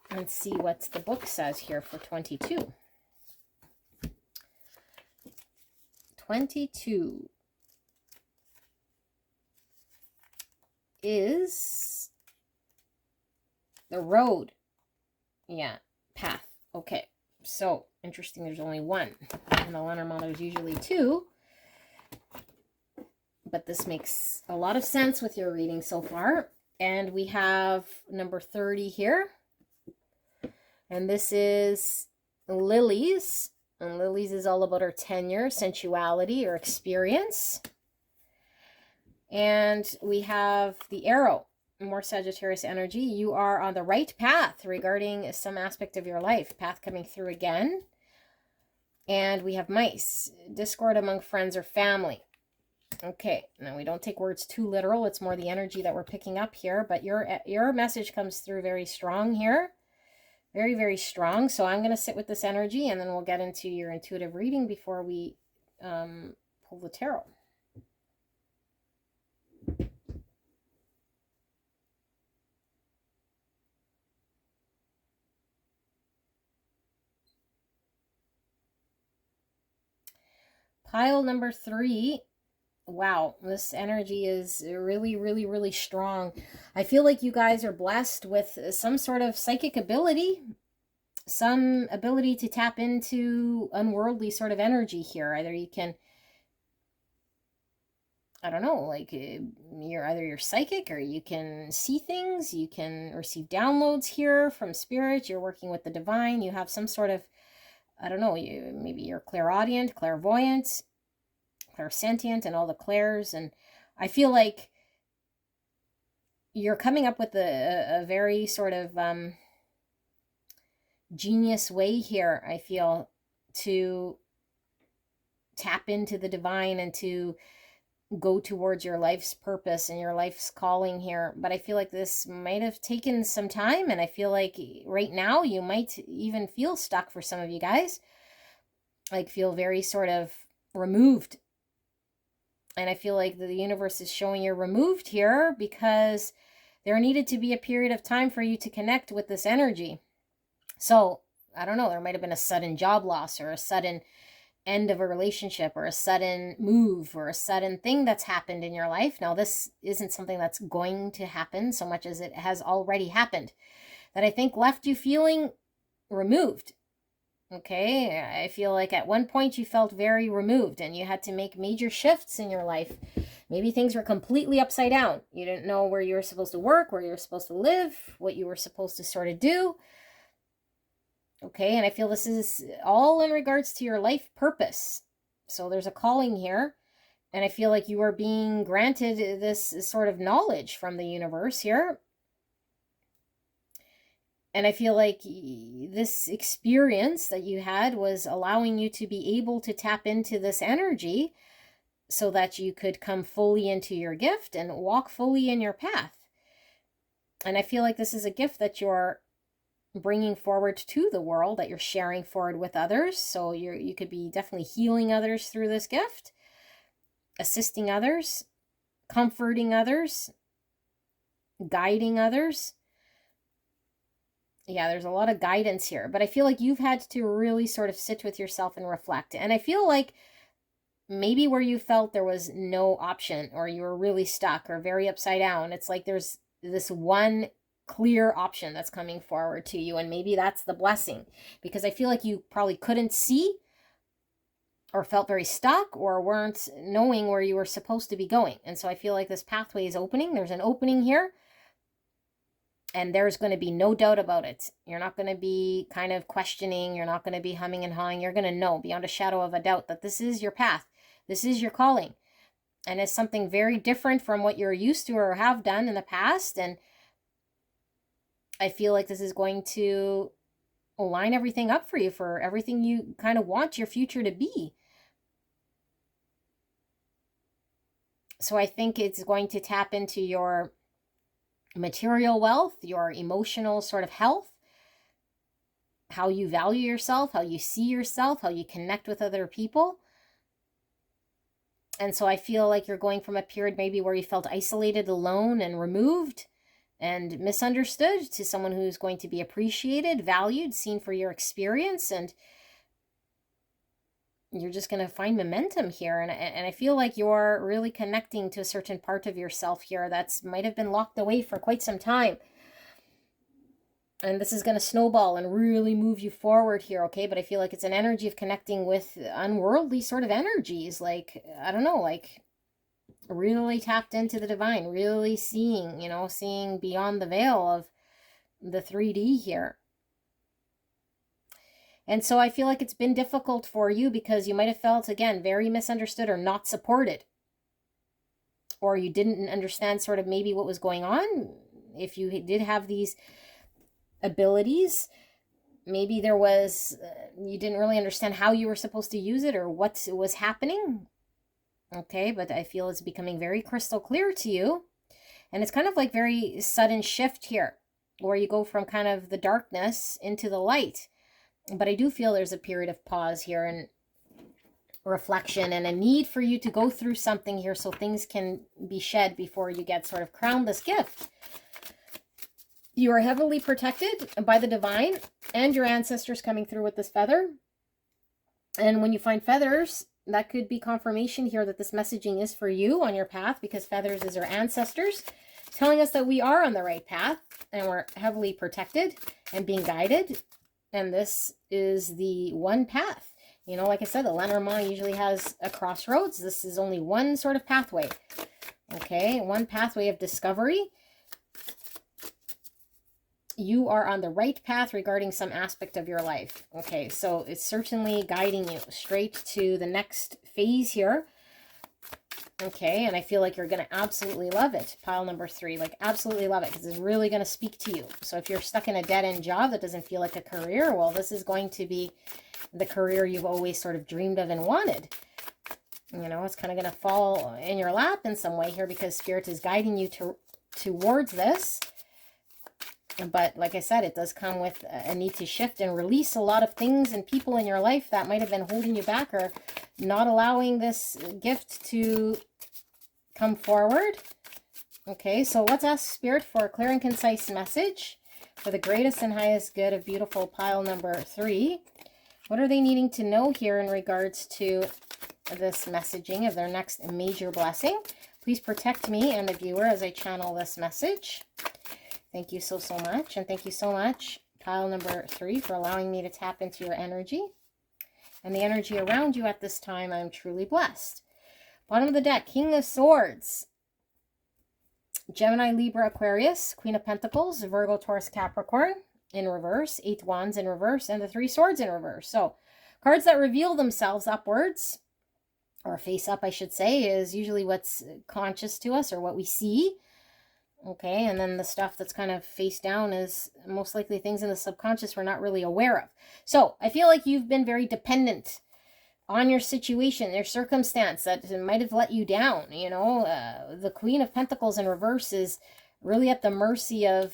And see what the book says here for 22. 22 is the road. Yeah, path. Okay, so interesting, there's only one. In the Lenormand, there's usually 2. But this makes a lot of sense with your reading so far. And we have number 30 here. And this is lilies. And lilies is all about our tenure, sensuality, or experience. And we have the arrow. More Sagittarius energy. You are on the right path regarding some aspect of your life. Path coming through again. And we have mice. Discord among friends or family. Okay, now we don't take words too literal. It's more the energy that we're picking up here. But your message comes through very strong here. Very, very strong. So I'm going to sit with this energy, and then we'll get into your intuitive reading before we pull the tarot. Pile number 3. Wow, this energy is really, really, really strong. I feel like you guys are blessed with some sort of psychic ability, some ability to tap into unworldly sort of energy here. Either you can, I don't know, like you're psychic, or you can see things, you can receive downloads here from spirit, you're working with the divine, you have some sort of, I don't know, maybe you're clairaudient, clairvoyant, clairsentient, and all the clairs. And I feel like you're coming up with a very sort of genius way here, I feel, to tap into the divine and to go towards your life's purpose and your life's calling here. But I feel like this might have taken some time, and I feel like right now you might even feel stuck for some of you guys, like feel very sort of removed. And I feel like the universe is showing you're removed here because there needed to be a period of time for you to connect with this energy. So, I don't know, there might have been a sudden job loss, or a sudden end of a relationship, or a sudden move, or a sudden thing that's happened in your life. Now, this isn't something that's going to happen so much as it has already happened, that I think left you feeling removed. Okay, I feel like at one point you felt very removed, and you had to make major shifts in your life. Maybe things were completely upside down. You didn't know where you were supposed to work, where you were supposed to live, what you were supposed to sort of do. Okay, and I feel this is all in regards to your life purpose. So there's a calling here, and I feel like you are being granted this sort of knowledge from the universe here. And I feel like this experience that you had was allowing you to be able to tap into this energy so that you could come fully into your gift and walk fully in your path. And I feel like this is a gift that you're bringing forward to the world, that you're sharing forward with others. So you could be definitely healing others through this gift, assisting others, comforting others, guiding others. Yeah, there's a lot of guidance here, but I feel like you've had to really sort of sit with yourself and reflect. And I feel like maybe where you felt there was no option, or you were really stuck or very upside down, it's like there's this one clear option that's coming forward to you, and maybe that's the blessing, because I feel like you probably couldn't see, or felt very stuck, or weren't knowing where you were supposed to be going. And so I feel like this pathway is opening. There's an opening here, and there's going to be no doubt about it. You're not going to be kind of questioning. You're not going to be humming and hawing. You're going to know beyond a shadow of a doubt that this is your path. This is your calling. And it's something very different from what you're used to or have done in the past. And I feel like this is going to line everything up for you, for everything you kind of want your future to be. So I think it's going to tap into your material wealth, your emotional sort of health, how you value yourself, how you see yourself, how you connect with other people. And so I feel like you're going from a period maybe where you felt isolated, alone, and removed and misunderstood, to someone who's going to be appreciated, valued, seen for your experience, and you're just going to find momentum here. And I feel like you're really connecting to a certain part of yourself here that's might have been locked away for quite some time. And this is going to snowball and really move you forward here, okay? But I feel like it's an energy of connecting with unworldly sort of energies, like, I don't know, like really tapped into the divine, really seeing, seeing beyond the veil of the 3D here. And so I feel like it's been difficult for you because you might have felt, again, very misunderstood or not supported. Or you didn't understand sort of maybe what was going on. If you did have these abilities, maybe there was, you didn't really understand how you were supposed to use it or what was happening. Okay, but I feel it's becoming very crystal clear to you. And it's kind of like very sudden shift here, where you go from kind of the darkness into the light. But I do feel there's a period of pause here and reflection, and a need for you to go through something here so things can be shed before you get sort of crowned this gift. You are heavily protected by the divine and your ancestors coming through with this feather. And when you find feathers, that could be confirmation here that this messaging is for you on your path, because feathers is our ancestors telling us that we are on the right path and we're heavily protected and being guided. And this is the one path. Like I said, the Lenormand usually has a crossroads. This is only one sort of pathway. Okay, one pathway of discovery. You are on the right path regarding some aspect of your life. Okay, so it's certainly guiding you straight to the next phase here. Okay, and I feel like you're going to absolutely love it. Pile number 3, like absolutely love it, because it's really going to speak to you. So if you're stuck in a dead-end job that doesn't feel like a career, well, this is going to be the career you've always sort of dreamed of and wanted. It's kind of going to fall in your lap in some way here, because Spirit is guiding you towards this. But like I said, it does come with a need to shift and release a lot of things and people in your life that might have been holding you back or not allowing this gift to come forward. Okay, so let's ask Spirit for a clear and concise message for the greatest and highest good of beautiful pile number 3. What are they needing to know here in regards to this messaging of their next major blessing? Please protect me and the viewer as I channel this message. Thank you so much. And thank you so much, pile number 3, for allowing me to tap into your energy. And the energy around you at this time, I'm truly blessed. Bottom of the deck, King of Swords, Gemini, Libra, Aquarius, Queen of Pentacles, Virgo, Taurus, Capricorn in reverse, 8 Wands in reverse, and the 3 Swords in reverse. So cards that reveal themselves upwards, or face up, I should say, is usually what's conscious to us or what we see. Okay, and then the stuff that's kind of face down is most likely things in the subconscious we're not really aware of. So I feel like you've been very dependent on your situation, your circumstance that might have let you down. You know, the Queen of Pentacles in reverse is really at the mercy of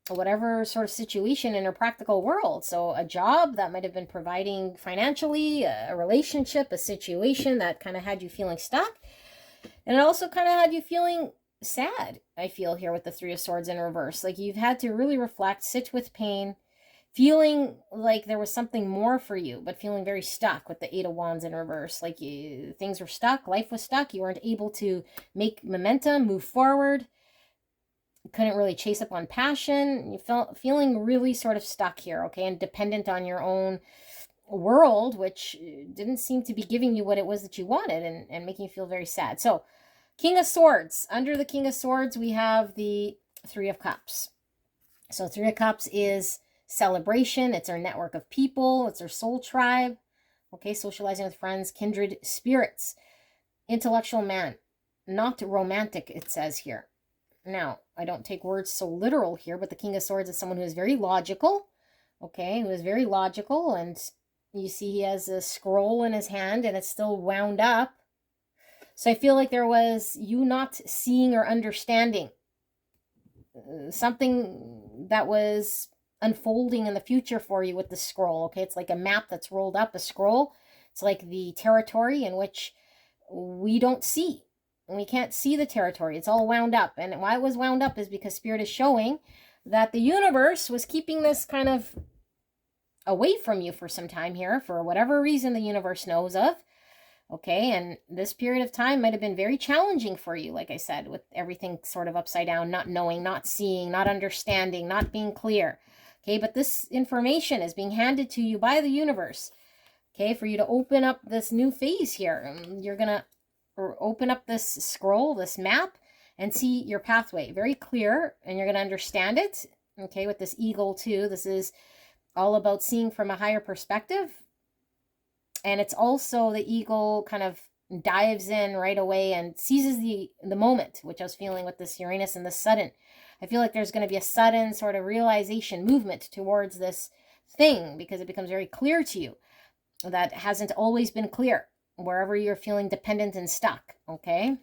whatever sort of situation in her practical world. So a job that might have been providing financially, a relationship, a situation that kind of had you feeling stuck. And it also kind of had you feeling sad, I feel here with the Three of Swords in reverse. Like you've had to really reflect, sit with pain, feeling like there was something more for you, but feeling very stuck with the Eight of Wands in reverse. Like things were stuck, life was stuck, you weren't able to make momentum, move forward, couldn't really chase up on passion. You felt feeling really sort of stuck here, okay, and dependent on your own world, which didn't seem to be giving you what it was that you wanted, and making you feel very sad. So King of Swords, under the King of Swords, we have the Three of Cups. So Three of Cups is celebration. It's our network of people. It's our soul tribe. Okay, socializing with friends, kindred spirits. Intellectual man, not romantic, it says here. Now, I don't take words so literal here, but the King of Swords is someone who is very logical. Okay, who is very logical, and you see he has a scroll in his hand and it's still wound up. So I feel like there was you not seeing or understanding something that was unfolding in the future for you with the scroll. Okay, it's like a map that's rolled up, a scroll. It's like the territory in which we don't see. And we can't see the territory. It's all wound up. And why it was wound up is because Spirit is showing that the universe was keeping this kind of away from you for some time here, for whatever reason the universe knows of. Okay, and this period of time might have been very challenging for you, like I said, with everything sort of upside down, not knowing, not seeing, not understanding, not being clear. Okay, but this information is being handed to you by the universe, okay, for you to open up this new phase here. You're going to open up this scroll, this map, and see your pathway very clear, and you're going to understand it, okay, with this eagle too. This is all about seeing from a higher perspective. And it's also the eagle kind of dives in right away and seizes the moment, which I was feeling with this Uranus and this sudden. I feel like there's going to be a sudden sort of realization movement towards this thing because it becomes very clear to you that hasn't always been clear wherever you're feeling dependent and stuck, okay?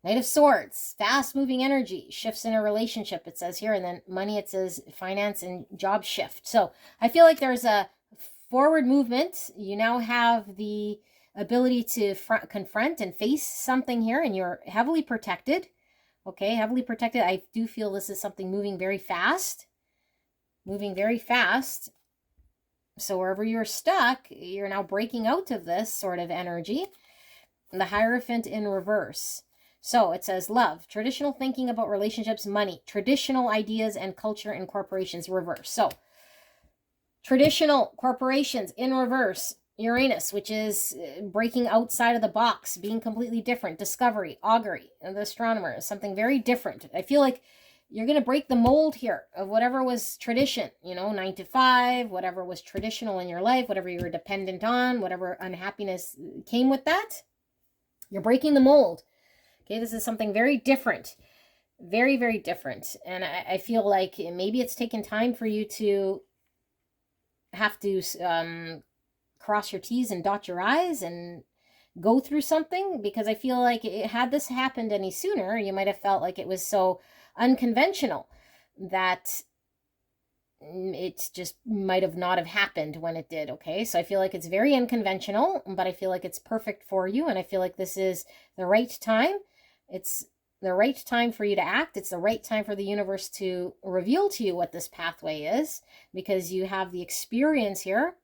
Knight of Swords, fast-moving energy, shifts in a relationship, it says here, and then money, it says finance and job shift. So I feel like there's a forward movement. You now have the ability to confront and face something here, and you're heavily protected. Okay, heavily protected. I do feel this is something moving very fast. Moving very fast. So wherever you're stuck, you're now breaking out of this sort of energy. The Hierophant in reverse. So it says love, traditional thinking about relationships, money, traditional ideas and culture and corporations, reverse. So traditional corporations in reverse, Uranus, which is breaking outside of the box, being completely different, discovery, augury, the astronomer, something very different. I feel like you're going to break the mold here of whatever was tradition, 9 to 5, whatever was traditional in your life, whatever you were dependent on, whatever unhappiness came with that. You're breaking the mold. Okay, this is something very different. Very, very different. And I feel like maybe it's taken time for you to have to cross your T's and dot your I's and go through something, because I feel like had this happened any sooner, you might have felt like it was so unconventional that it just might have not have happened when it did. Okay, so I feel like it's very unconventional, but I feel like it's perfect for you, and I feel like this is the right time. It's the right time for you to act. It's the right time for the universe to reveal to you what this pathway is, because you have the experience here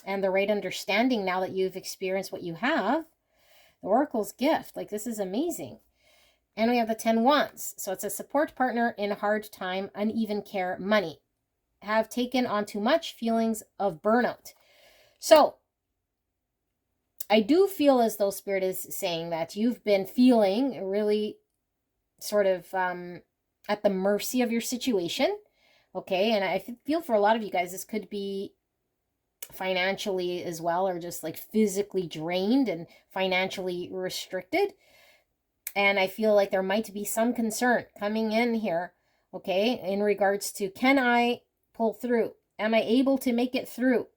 and the right understanding now that you've experienced what you have. The Oracle's gift, like, this is amazing. And we have the 10 Wands. So it's a support partner in hard time, uneven care, money. Have taken on too much, feelings of burnout. So I do feel as though Spirit is saying that you've been feeling really sort of at the mercy of your situation. Okay, and I feel for a lot of you guys, this could be financially as well, or just like physically drained and financially restricted. And I feel like there might be some concern coming in here, okay, in regards to, can I pull through? Am I able to make it through?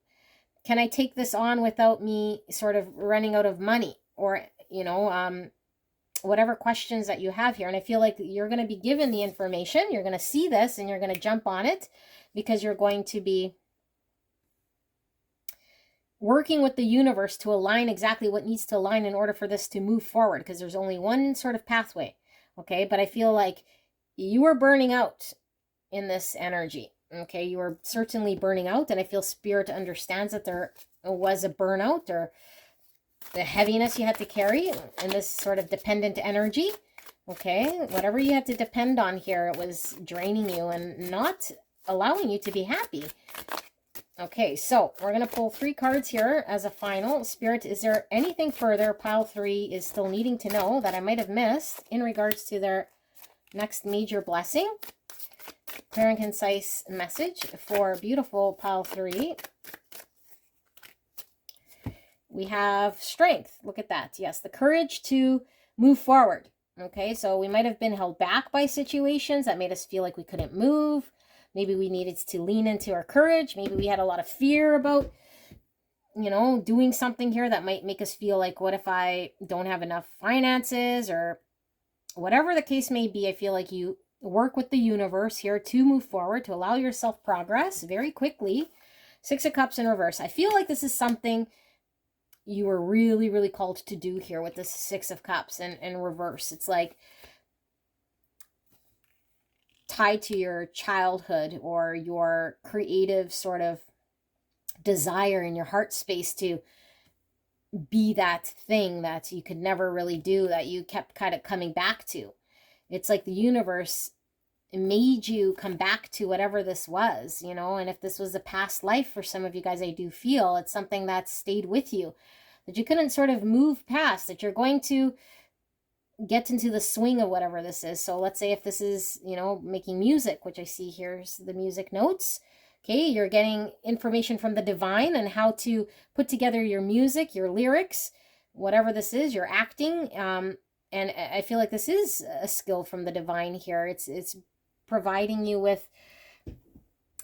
can I take this on without me sort of running out of money? Or, you know, whatever questions that you have here. And I feel like you're going to be given the information. You're going to see this and you're going to jump on it, because you're going to be working with the universe to align exactly what needs to align in order for this to move forward, because there's only one sort of pathway. Okay. But I feel like you are burning out in this energy. Okay. You are certainly burning out. And I feel Spirit understands that there was a burnout, or the heaviness you had to carry in this sort of dependent energy. Okay. Whatever you had to depend on here, it was draining you and not allowing you to be happy. Okay, so we're going to pull 3 cards here as a final. Spirit, is there anything further pile 3 is still needing to know that I might have missed in regards to their next major blessing? Clear and concise message for beautiful pile 3. We have strength. Look at that. Yes, the courage to move forward. Okay, so we might have been held back by situations that made us feel like we couldn't move. Maybe we needed to lean into our courage. Maybe we had a lot of fear about, you know, doing something here that might make us feel like, what if I don't have enough finances, or whatever the case may be. I feel like you work with the universe here to move forward, to allow yourself progress very quickly. 6 of Cups in reverse. I feel like this is something you were really, really called to do here with this 6 of Cups in reverse. It's like tied to your childhood or your creative sort of desire in your heart space to be that thing that you could never really do, that you kept kind of coming back to. It's like the universe made you come back to whatever this was, you know. And if this was a past life for some of you guys, I do feel it's something that stayed with you, that you couldn't sort of move past, that you're going to get into the swing of whatever this is. So let's say if this is, you know, making music, which I see here's the music notes. Okay, you're getting information from the divine on how to put together your music, your lyrics, whatever this is, your acting. And I feel like this is a skill from the divine here. It's providing you with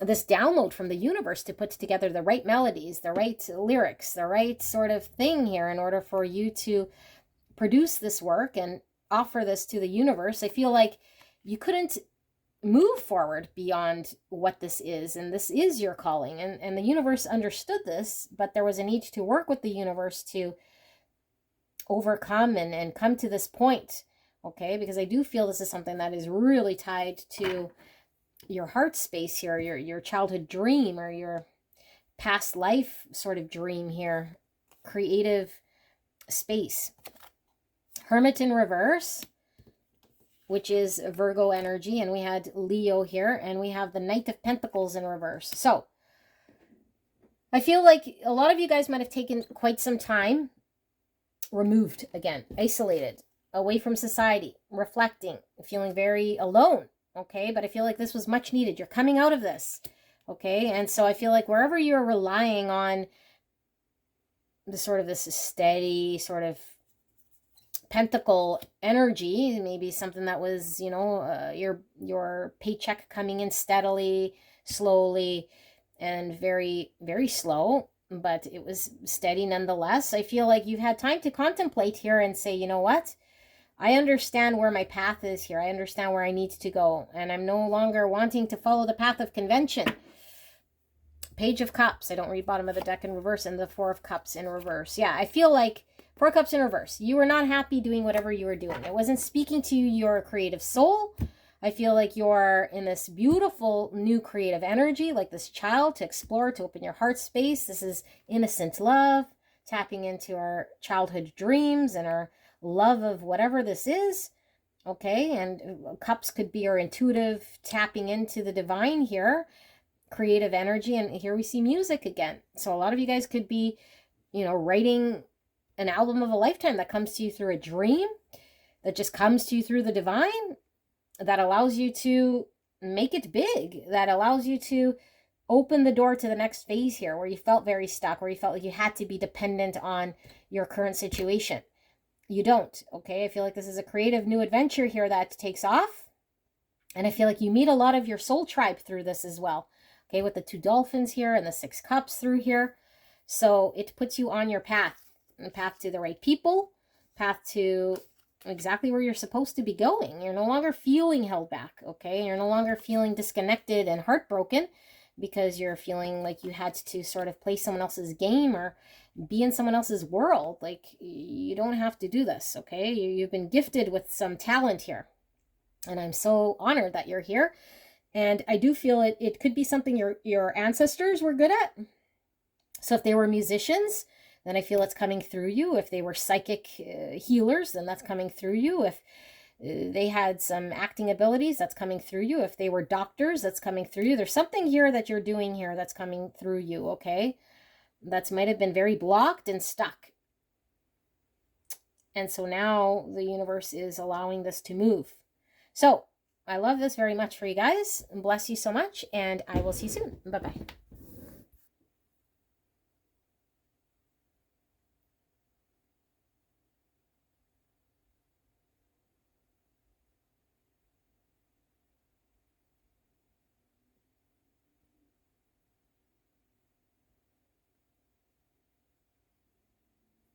this download from the universe to put together the right melodies, the right lyrics, the right sort of thing here in order for you to produce this work and offer this to the universe. I feel like you couldn't move forward beyond what this is, and this is your calling, and the universe understood this, but there was a need to work with the universe to overcome and come to this point. Okay, because I do feel this is something that is really tied to your heart space here, your childhood dream, or your past life sort of dream here, creative space. Hermit in reverse, which is Virgo energy, and we had Leo here, and we have the Knight of Pentacles in reverse. So I feel like a lot of you guys might have taken quite some time removed again, isolated, away from society, reflecting, feeling very alone. Okay, but I feel like this was much needed. You're coming out of this. Okay, and so I feel like wherever you're relying on the sort of this steady sort of pentacle energy, maybe something that was, you know, your paycheck coming in steadily, slowly, and very, very slow, but it was steady nonetheless. I feel like you've had time to contemplate here and say, you know what? I understand where my path is here. I understand where I need to go, and I'm no longer wanting to follow the path of convention. Page of Cups. I don't read bottom of the deck in reverse, and the 4 of Cups in reverse. Yeah, I feel like 4 Cups in reverse. You were not happy doing whatever you were doing. It wasn't speaking to your creative soul. I feel like you're in this beautiful new creative energy, like this child, to explore, to open your heart space. This is innocent love, tapping into our childhood dreams and our love of whatever this is. Okay, and Cups could be our intuitive tapping into the divine here, creative energy, and here we see music again. So a lot of you guys could be, you know, writing an album of a lifetime that comes to you through a dream, that just comes to you through the divine, that allows you to make it big, that allows you to open the door to the next phase here, where you felt very stuck, where you felt like you had to be dependent on your current situation. You don't. Okay, I feel like this is a creative new adventure here that takes off, and I feel like you meet a lot of your soul tribe through this as well. Okay, with the 2 dolphins here and the 6 cups through here. So it puts you on your path to the right people, path to exactly where you're supposed to be going. You're no longer feeling held back, okay? You're no longer feeling disconnected and heartbroken because you're feeling like you had to sort of play someone else's game or be in someone else's world. Like, you don't have to do this, okay? You've been gifted with some talent here. And I'm so honored that you're here. And I do feel it could be something your ancestors were good at. So if they were musicians, then I feel it's coming through you. If they were psychic healers, then that's coming through you. If they had some acting abilities, that's coming through you. If they were doctors, that's coming through you. There's something here that you're doing here that's coming through you, okay? That might have been very blocked and stuck. And so now the universe is allowing this to move. So I love this very much for you guys. Bless you so much, and I will see you soon. Bye-bye.